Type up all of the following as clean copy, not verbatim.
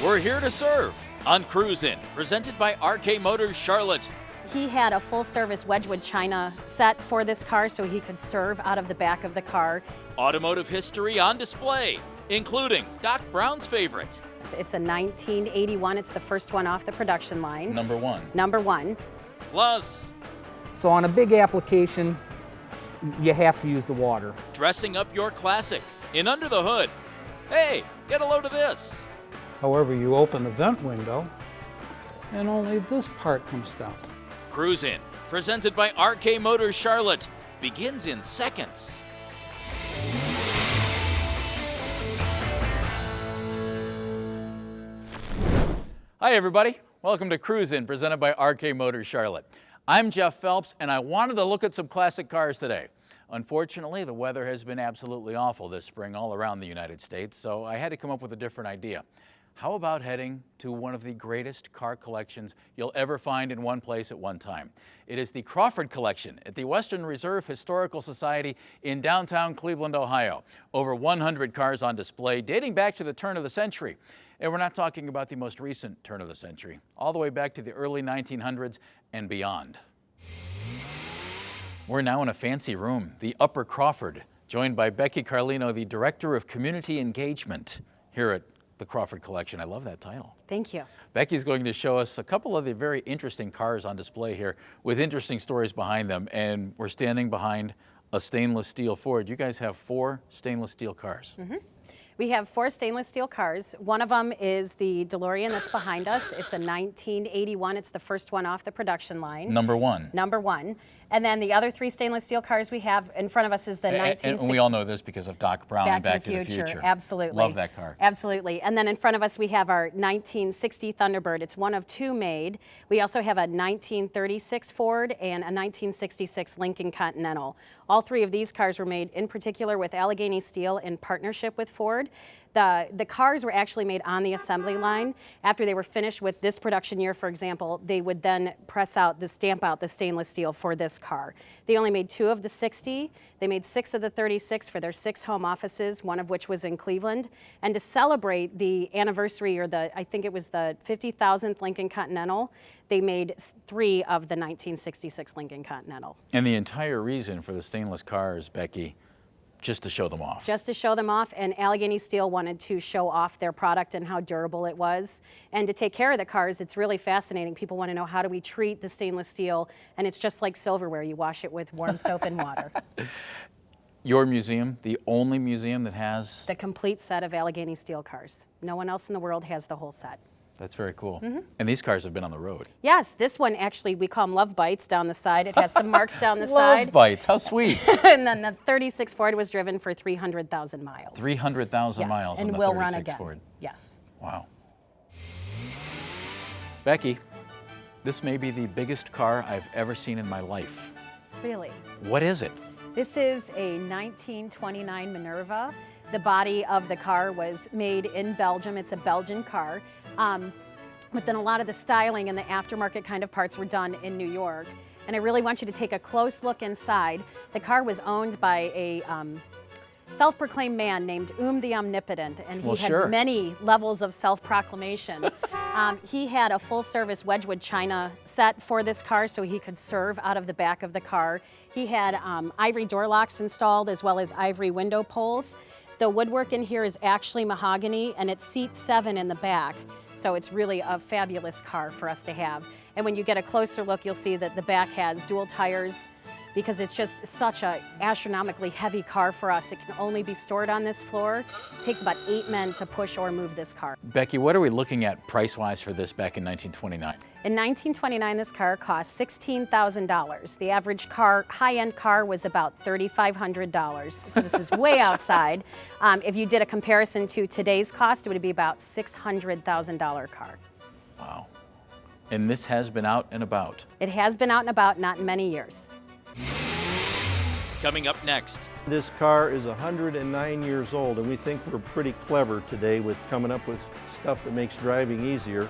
We're here to serve on Cruisin', presented by RK Motors Charlotte. He had a full-service Wedgwood china set for this car so he could serve out of the back of the car. Automotive history on display, including Doc Brown's favorite. It's a 1981. It's the first one off the production line. Number one. Number one. Plus, So on a big application, you have to use the water. dressing up your classic in Under the Hood. Hey, get a load of this. However, you open the vent window and only this part comes down. Cruisin', presented by RK Motors Charlotte, begins in seconds. Hi everybody, welcome to Cruisin', presented by RK Motors Charlotte. I'm Jeff Phelps and I wanted to look at some classic cars today. Unfortunately, the weather has been absolutely awful this spring all around the United States, so I had to come up with a different idea. How about heading to one of the greatest car collections you'll ever find in one place at one time? It is the Crawford Collection at the Western Reserve Historical Society in downtown Cleveland, Ohio. Over 100 cars on display dating back to the turn of the century. And we're not talking about the most recent turn of the century, all the way back to the early 1900s and beyond. We're now in a fancy room, the Upper Crawford, joined by Becky Carlino, the Director of Community Engagement here at the Crawford Collection. I love that title. Thank you. Becky's going to show us a couple of the very interesting cars on display here with interesting stories behind them. And we're standing behind a stainless steel Ford. You guys have 4 stainless steel cars. Mm-hmm. We have 4 stainless steel cars. One of them is the DeLorean that's behind us. It's a 1981. It's the first one off the production line. Number one. Number one. And then the other 3 stainless steel cars we have in front of us is the 1960. And we all know this because of Doc Brown and Back to the Future. Absolutely. Love that car. Absolutely. And then in front of us we have our 1960 Thunderbird. It's one of 2 made. We also have a 1936 Ford and a 1966 Lincoln Continental. All 3 of these cars were made in particular with Allegheny Steel in partnership with Ford. The cars were actually made on the assembly line. After they were finished with this production year, for example, they would then stamp out the stainless steel for this car. They only made 2 of the 60. They made 6 of the 36 for their 6 home offices, one of which was in Cleveland. And to celebrate the anniversary, or I think it was the 50,000th Lincoln Continental, they made 3 of the 1966 Lincoln Continental. And the entire reason for the stainless cars, Becky, just to show them off. Just to show them off, and Allegheny Steel wanted to show off their product and how durable it was. And to take care of the cars, it's really fascinating. People want to know, how do we treat the stainless steel? And it's just like silverware. You wash it with warm soap and water. Your museum, the only museum that has... The complete set of Allegheny Steel cars. No one else in the world has the whole set. That's very cool. Mm-hmm. And these cars have been on the road. Yes, this one actually, we call them Love Bites down the side. It has some marks down the side. Love Bites, how sweet. And then the 36 Ford was driven for 300,000 miles. 300,000 miles on and the will 36 run again. Ford. Yes. Wow. Becky, this may be the biggest car I've ever seen in my life. Really? What is it? This is a 1929 Minerva. The body of the car was made in Belgium. It's a Belgian car. But then a lot of the styling and the aftermarket kind of parts were done in New York. And I really want you to take a close look inside. The car was owned by a self-proclaimed man named the Omnipotent, and he had many levels of self-proclamation. He had a full-service Wedgwood china set for this car so he could serve out of the back of the car. He had ivory door locks installed as well as ivory window pulls. The woodwork in here is actually mahogany, and it's seat 7 in the back. So it's really a fabulous car for us to have. And when you get a closer look, you'll see that the back has dual tires, because it's just such an astronomically heavy car for us. It can only be stored on this floor. It takes about 8 men to push or move this car. Becky, what are we looking at price-wise for this back in 1929? In 1929, this car cost $16,000. The average car, high-end car, was about $3,500. So this is way outside. If you did a comparison to today's cost, it would be about $600,000 car. Wow. And this has been out and about? It has been out and about, not in many years. Coming up next. This car is 109 years old, and we think we're pretty clever today with coming up with stuff that makes driving easier.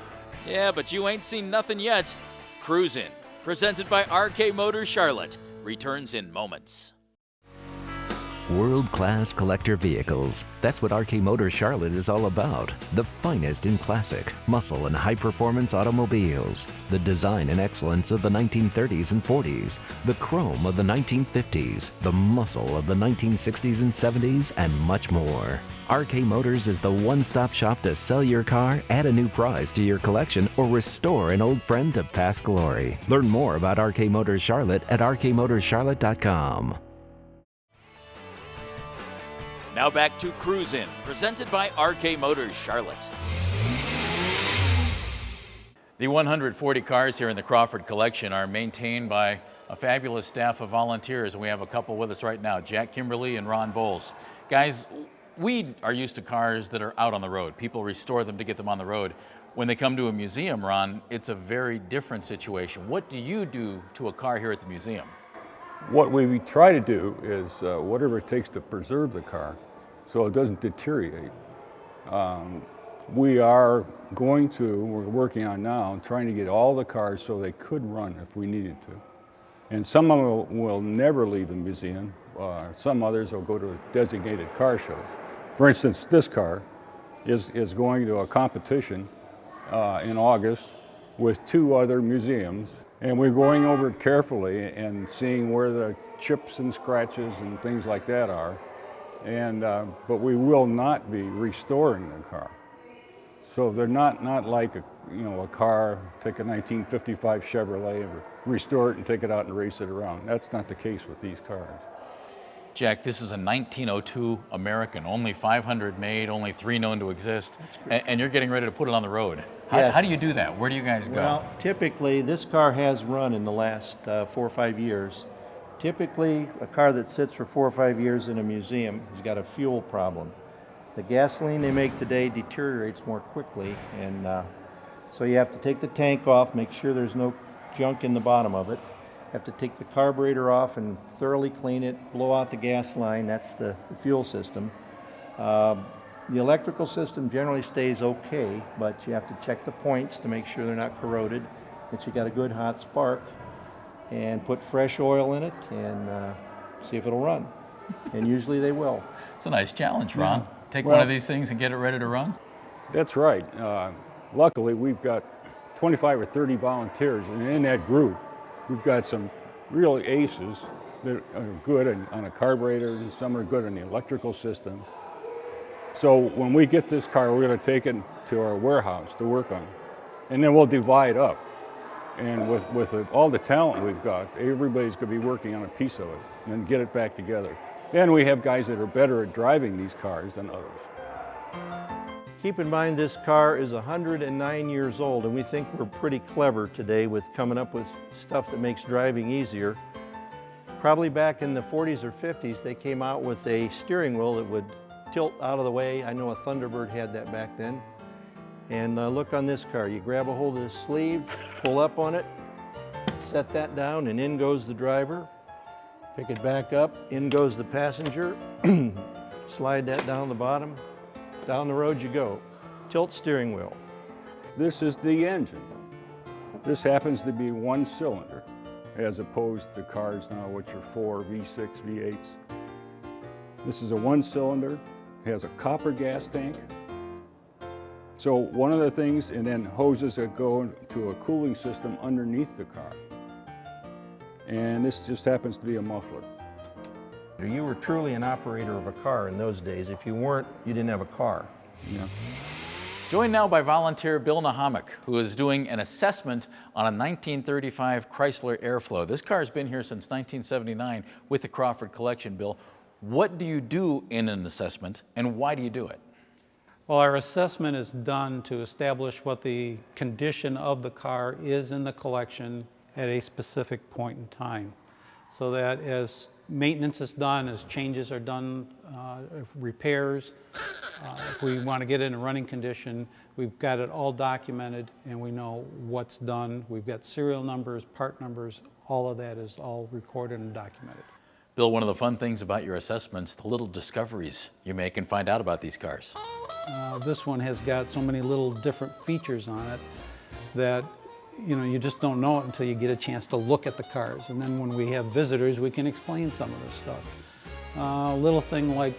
Yeah, but you ain't seen nothing yet. Cruisin', presented by RK Motors Charlotte, returns in moments. World-class collector vehicles. That's what RK Motors Charlotte is all about. The finest in classic, muscle, and high-performance automobiles. The design and excellence of the 1930s and 40s. The chrome of the 1950s. The muscle of the 1960s and 70s, and much more. RK Motors is the one-stop shop to sell your car, add a new prize to your collection, or restore an old friend to past glory. Learn more about RK Motors Charlotte at rkmotorscharlotte.com. Now back to Cruise In, presented by RK Motors Charlotte. The 140 cars here in the Crawford Collection are maintained by a fabulous staff of volunteers, and we have a couple with us right now, Jack Kimberly and Ron Bowles. Guys, we are used to cars that are out on the road. People restore them to get them on the road. When they come to a museum, Ron, it's a very different situation. What do you do to a car here at the museum? What we try to do is whatever it takes to preserve the car so it doesn't deteriorate. We're working on now, trying to get all the cars so they could run if we needed to. And some of them will never leave the museum. Some others will go to designated car shows. For instance, this car is going to a competition in August with 2 other museums. And we're going over it carefully and seeing where the chips and scratches and things like that are. And, but we will not be restoring the car. So they're not like a car, take a 1955 Chevrolet and restore it and take it out and race it around. That's not the case with these cars. Jack, this is a 1902 American, only 500 made, only 3 known to exist, and you're getting ready to put it on the road. Yes. How do you do that? Where do you guys go? Well, typically, this car has run in the last 4 or 5 years. Typically, a car that sits for 4 or 5 years in a museum has got a fuel problem. The gasoline they make today deteriorates more quickly, and so you have to take the tank off, make sure there's no junk in the bottom of it. You have to take the carburetor off and thoroughly clean it, blow out the gas line, that's the fuel system. The electrical system generally stays okay, but you have to check the points to make sure they're not corroded, that you got a good hot spark, and put fresh oil in it and see if it'll run. And usually they will. It's a nice challenge, Ron. Yeah. Take Well, one of these things and get it ready to run. That's right. Luckily, we've got 25 or 30 volunteers, and in that group, we've got some real aces that are good on a carburetor, and some are good on the electrical systems. So when we get this car, we're going to take it to our warehouse to work on it, and then we'll divide up. And with all the talent we've got, everybody's going to be working on a piece of it, and then get it back together. And we have guys that are better at driving these cars than others. Keep in mind this car is 109 years old, and we think we're pretty clever today with coming up with stuff that makes driving easier. Probably back in the 40s or 50s, they came out with a steering wheel that would tilt out of the way. I know a Thunderbird had that back then. And look on this car. You grab a hold of the sleeve, pull up on it, set that down, and in goes the driver. Pick it back up, in goes the passenger. Slide that down the bottom. Down the road you go. Tilt steering wheel. This is the engine. This happens to be 1 cylinder, as opposed to cars now which are 4 V6, V8s. This is a 1 cylinder, has a copper gas tank. So one of the things, and then hoses that go to a cooling system underneath the car. And this just happens to be a muffler. You were truly an operator of a car in those days. If you weren't, you didn't have a car. Yeah. Joined now by volunteer Bill Nahamik, who is doing an assessment on a 1935 Chrysler Airflow. This car has been here since 1979 with the Crawford Collection. Bill, what do you do in an assessment, and why do you do it? Well, our assessment is done to establish what the condition of the car is in the collection at a specific point in time, so that as maintenance is done, as changes are done, repairs, if we want to get it in a running condition, we've got it all documented and we know what's done. We've got serial numbers, part numbers, all of that is all recorded and documented. Bill, one of the fun things about your assessments, the little discoveries you make and find out about these cars. This one has got so many little different features on it that you just don't know it until you get a chance to look at the cars. And then when we have visitors, we can explain some of this stuff. Little thing like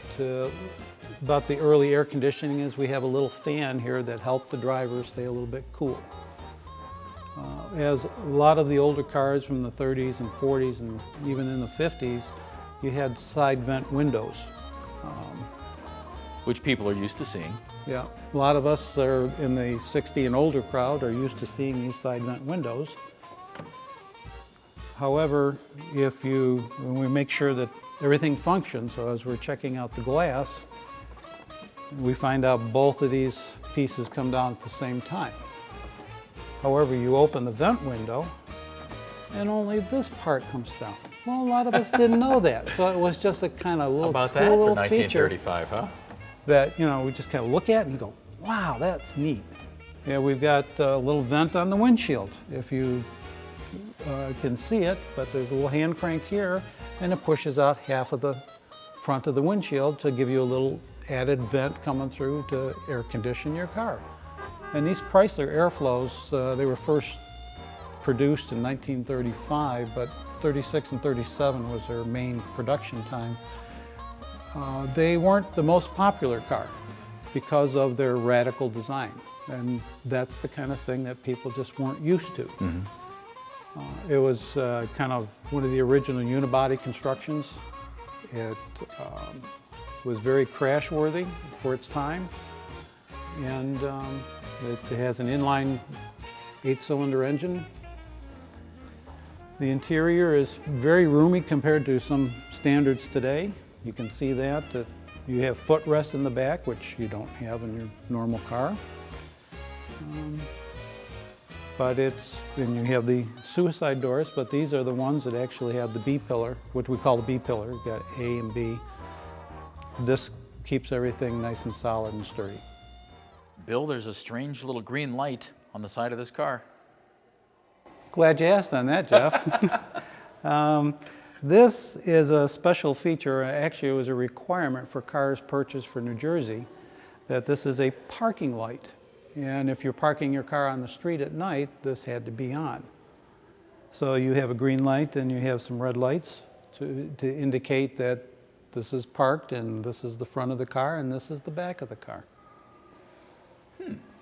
about the early air conditioning is we have a little fan here that helped the driver stay a little bit cool. As a lot of the older cars from the 30s and 40s and even in the 50s, you had side vent windows. Which people are used to seeing. Yeah, a lot of us are in the 60 and older crowd are used to seeing these side vent windows. However, when we make sure that everything functions, so as we're checking out the glass, we find out both of these pieces come down at the same time. However, you open the vent window and only this part comes down. Well, a lot of us didn't know that, so it was just a kind of little About cool that for little feature 1935, huh? that, we just kind of look at and go, wow, that's neat. Yeah, we've got a little vent on the windshield, if you can see it, but there's a little hand crank here, and it pushes out half of the front of the windshield to give you a little added vent coming through to air condition your car. And these Chrysler Airflows, they were first produced in 1935, but 36 and 37 was their main production time. They weren't the most popular car because of their radical design, and that's the kind of thing that people just weren't used to. It was kind of one of the original unibody constructions. It was very crash-worthy for its time, and it has an inline 8-cylinder engine. The interior is very roomy compared to some standards today. You can see that you have footrests in the back, which you don't have in your normal car. And you have the suicide doors, but these are the ones that actually have the B-pillar, which we call the B-pillar. You've got A and B. This keeps everything nice and solid and sturdy. Bill, there's a strange little green light on the side of this car. Glad you asked on that, Jeff. This is a special feature. Actually, it was a requirement for cars purchased for New Jersey that this is a parking light. And if you're parking your car on the street at night, this had to be on. So you have a green light and you have some red lights to indicate that this is parked and this is the front of the car and this is the back of the car.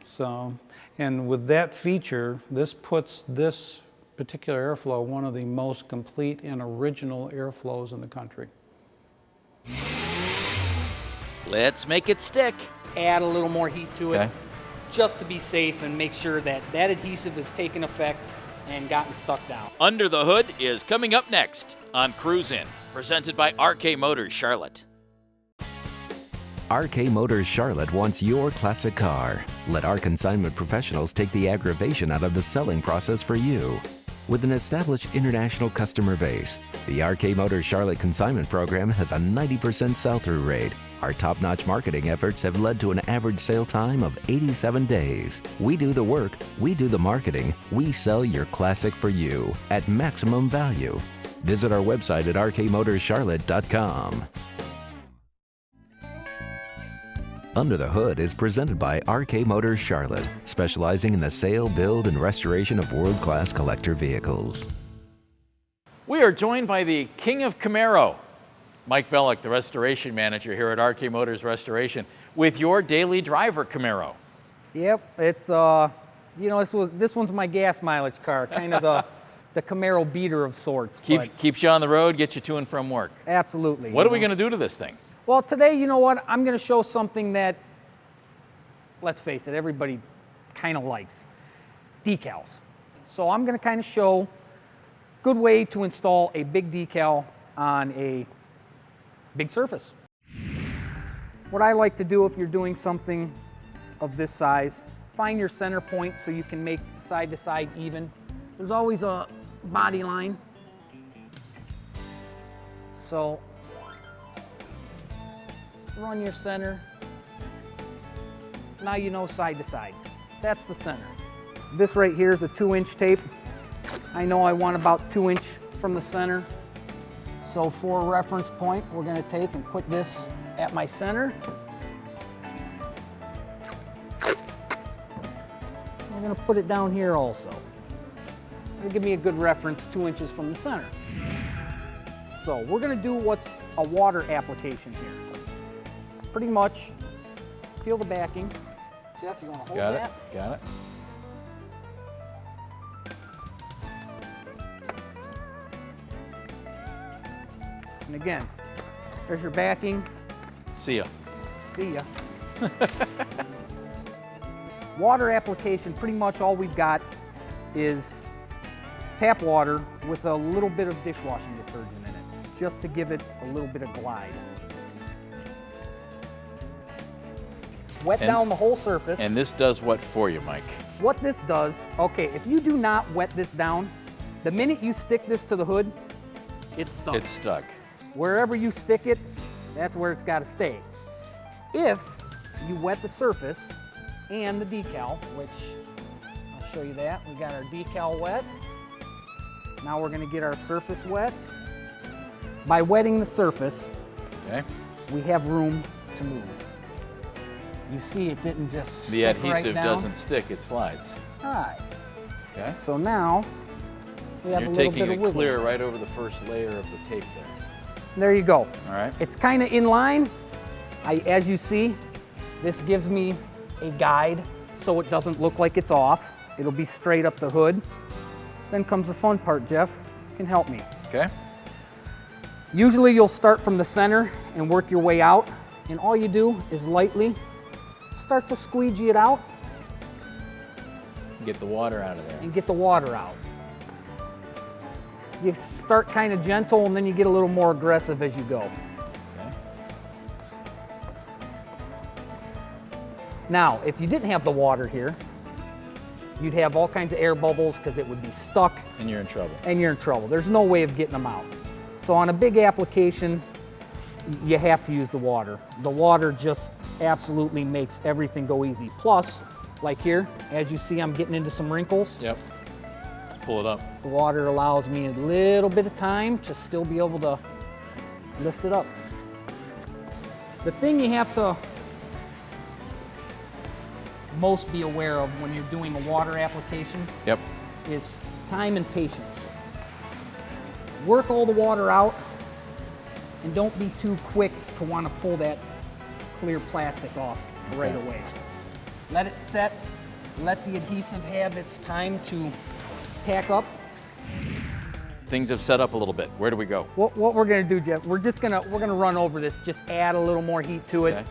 So, and with that feature, this puts this particular airflow one of the most complete and original airflows in the country. Let's make it stick. Add a little more heat to it, Okay. just to be safe and make sure that that adhesive has taken effect and gotten stuck down. Under the Hood is coming up next on Cruise In, presented by RK Motors Charlotte. RK Motors Charlotte wants your classic car. Let our consignment professionals take the aggravation out of the selling process for you. With an established international customer base, the RK Motors Charlotte consignment program has a 90% sell-through rate. Our top-notch marketing efforts have led to an average sale time of 87 days. We do the work, we do the marketing, we sell your classic for you at maximum value. Visit our website at rkmotorscharlotte.com. Under the Hood is presented by RK Motors Charlotte, specializing in the sale, build, and restoration of world-class collector vehicles. We are joined by the King of Camaro, Mike Vellick, the restoration manager here at RK Motors Restoration, with your daily driver Camaro. Yep, it's this one's my gas mileage car, kind of the Camaro beater of sorts. but Keeps you on the road, gets you to and from work. absolutely. What are we going to do to this thing? Well, today, you know what? I'm going to show something that, let's face it, everybody kind of likes. Decals. So I'm going to kind of show a good way to install a big decal on a big surface. What I like to do if you're doing something of this size, find your center point so you can make side to side even. There's always a body line. So run your center. Now you know side to side. That's the center. This right here is a 2-inch tape. I know I want about 2 inch from the center. So for a reference point, we're going to take and put this at my center. We're going to put it down here also. It'll give me a good reference 2 inches from the center. So we're gonna do what's a water application here. Pretty much peel the backing. Jeff, you wanna hold Got it, that? got it. And again, there's your backing. See ya. See ya. Water application, pretty much all we've got is tap water with a little bit of dishwashing detergent in it, just to give it a little bit of glide. Wet down the whole surface. And this does what for you, Mike? What this does, okay, if you do not wet this down, the minute you stick this to the hood, it's stuck. It's stuck. Wherever you stick it, that's where it's got to stay. If you wet the surface and the decal, which I'll show you that. We got our decal wet. Now we're going to get our surface wet. By wetting the surface, Okay. we have room to move. You see it didn't just The stick right adhesive down. doesn't stick, it slides. All right. Okay. So now we have You're a little taking bit of it wiggle. clear right over the first layer of the tape there. There you go. All right. It's kind of in line. As you see, this gives me a guide so it doesn't look like it's off. It'll be straight up the hood. Then comes the fun part, Jeff. You can help me. Okay. Usually you'll start from the center and work your way out, and all you do is lightly start to squeegee it out Get the water out of there. and get the water out. You start kind of gentle and then you get a little more aggressive as you go. Okay. Now, if you didn't have the water here, you'd have all kinds of air bubbles because it would be stuck And you're in trouble. and you're in trouble. There's no way of getting them out. So on a big application, you have to use the water. The water just absolutely makes everything go easy. Plus, like here, as you see, I'm getting into some wrinkles. Yep. Let's pull it up. The water allows me a little bit of time to still be able to lift it up. The thing you have to most be aware of when you're doing a water application Yep. is time and patience. Work all the water out and don't be too quick to want to pull that clear plastic off right Okay. away. Let it set, let the adhesive have its time to tack up. Things have set up a little bit. Where do we go? What we're gonna do, Jeff, we're gonna run over this, just add a little more heat to it, Okay.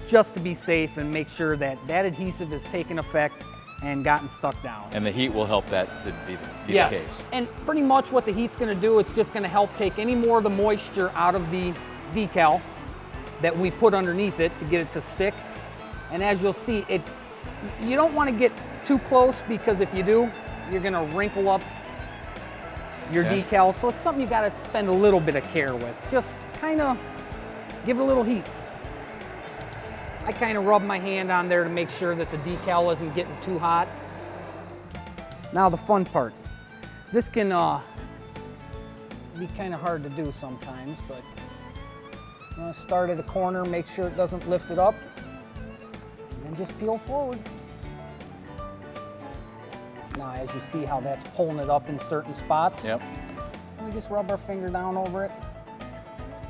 just to be safe and make sure that that adhesive has taken effect and gotten stuck down. And the heat will help that to be the Yes, case. and pretty much what the heat's gonna do, it's just gonna help take any more of the moisture out of the decal that we put underneath it to get it to stick. And as you'll see, you don't wanna get too close because if you do, you're gonna wrinkle up your Okay. decal. So it's something you gotta spend a little bit of care with. Just kinda give it a little heat. I kind of rub my hand on there to make sure that the decal isn't getting too hot. Now the fun part. This can be kind of hard to do sometimes, but I'm gonna start at a corner, make sure it doesn't lift it up, and then just peel forward. Now as you see how that's pulling it up in certain spots, Yep. we just rub our finger down over it,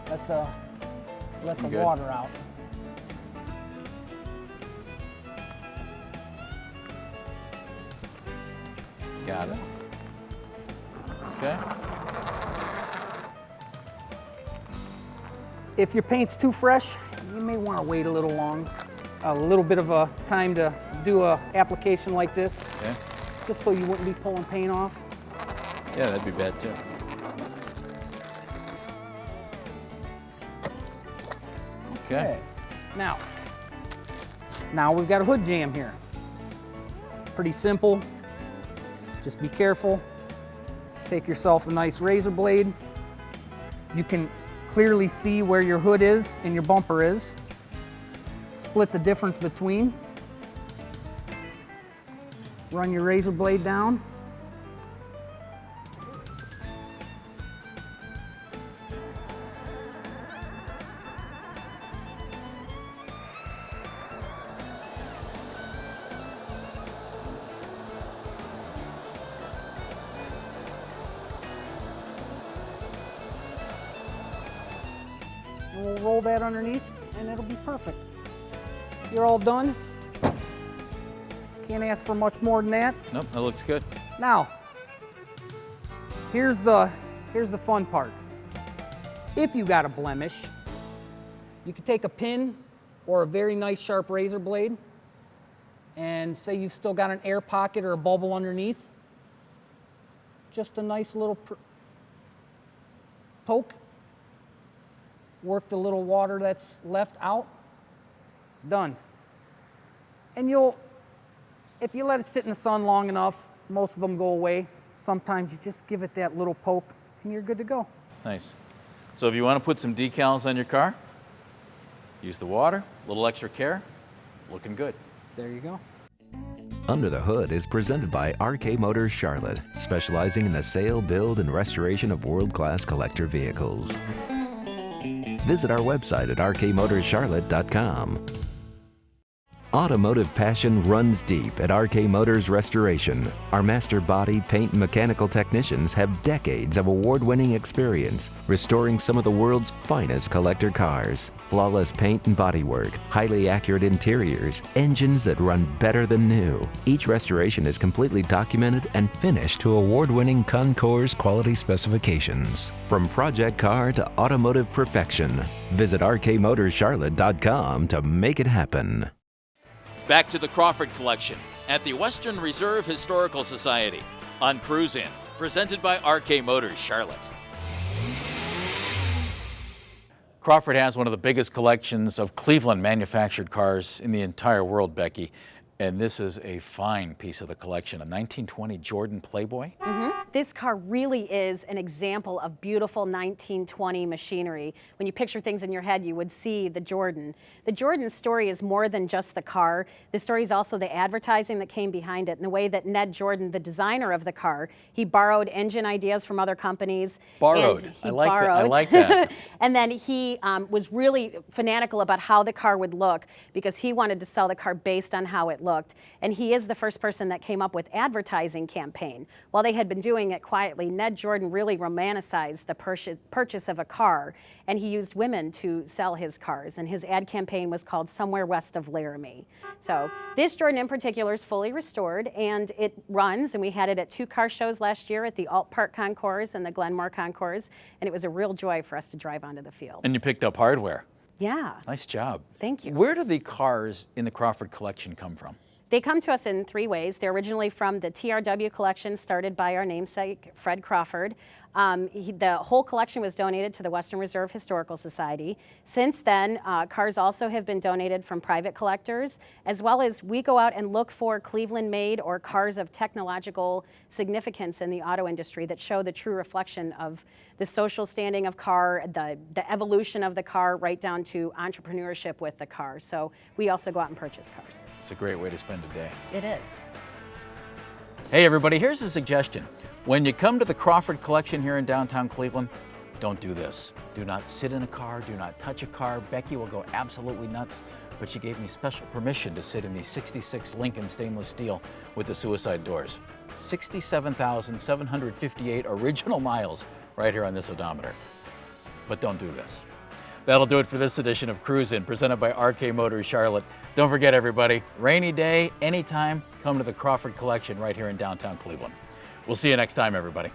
let the Good. water out. Got it. Okay. If your paint's too fresh, you may want to wait a little bit of a time to do a application like this, Okay. just so you wouldn't be pulling paint off. Yeah, that'd be bad too. Okay. Now we've got a hood jam here. Pretty simple. Just be careful. Take yourself a nice razor blade. You can clearly see where your hood is and your bumper is. Split the difference between. Run your razor blade down. we'll roll that underneath and it'll be perfect. You're all done. Can't ask for much more than that. Nope, that looks good. Now, here's the fun part. If you got a blemish, you could take a pin or a very nice sharp razor blade and say you've still got an air pocket or a bubble underneath. Just a nice little poke. Work the little water that's left out. Done. And if you let it sit in the sun long enough, most of them go away. Sometimes you just give it that little poke and you're good to go. Nice. So if you want to put some decals on your car, use the water, a little extra care, looking good. There you go. Under the Hood is presented by RK Motors Charlotte, specializing in the sale, build, and restoration of world-class collector vehicles. Visit our website at rkmotorscharlotte.com. Automotive passion runs deep at RK Motors Restoration. Our master body, paint, and mechanical technicians have decades of award-winning experience restoring some of the world's finest collector cars. Flawless paint and bodywork, highly accurate interiors, engines that run better than new. Each restoration is completely documented and finished to award-winning Concours quality specifications. From project car to automotive perfection, visit rkmotorscharlotte.com to make it happen. Back to the Crawford Collection at the Western Reserve Historical Society on Cruise In, presented by RK Motors Charlotte. Crawford has one of the biggest collections of Cleveland manufactured cars in the entire world, Becky. And this is a fine piece of the collection, a 1920 Jordan Playboy. This car really is an example of beautiful 1920 machinery. When you picture things in your head, you would see the Jordan. The Jordan story is more than just the car. The story is also the advertising that came behind it and the way that Ned Jordan, the designer of the car, he borrowed engine ideas from other companies. Borrowed. I like that. And then he was really fanatical about how the car would look because he wanted to sell the car based on how it looked. And he is the first person that came up with advertising campaign. While they had been doing it quietly, Ned Jordan really romanticized the purchase of a car, and he used women to sell his cars. And his ad campaign was called Somewhere West of Laramie. So this Jordan in particular is fully restored, and it runs, and we had it at 2 car shows last year at the Alt Park Concours and the Glenmore Concours, and it was a real joy for us to drive onto the field. And you picked up hardware. Yeah. Nice job. Thank you. Where do the cars in the Crawford collection come from? They come to us in 3 ways. They're originally from the TRW collection started by our namesake, Fred Crawford. The whole collection was donated to the Western Reserve Historical Society. Since then, cars also have been donated from private collectors, as well as we go out and look for Cleveland-made or cars of technological significance in the auto industry that show the true reflection of the social standing of car, the evolution of the car, right down to entrepreneurship with the car. So we also go out and purchase cars. It's a great way to spend a day. It is. Hey everybody, here's a suggestion. When you come to the Crawford Collection here in downtown Cleveland, don't do this. Do not sit in a car, do not touch a car. Becky will go absolutely nuts, but she gave me special permission to sit in the 66 Lincoln stainless steel with the suicide doors. 67,758 original miles right here on this odometer. But don't do this. That'll do it for this edition of Cruise In, presented by RK Motors Charlotte. Don't forget everybody, rainy day, anytime, come to the Crawford Collection right here in downtown Cleveland. We'll see you next time, everybody.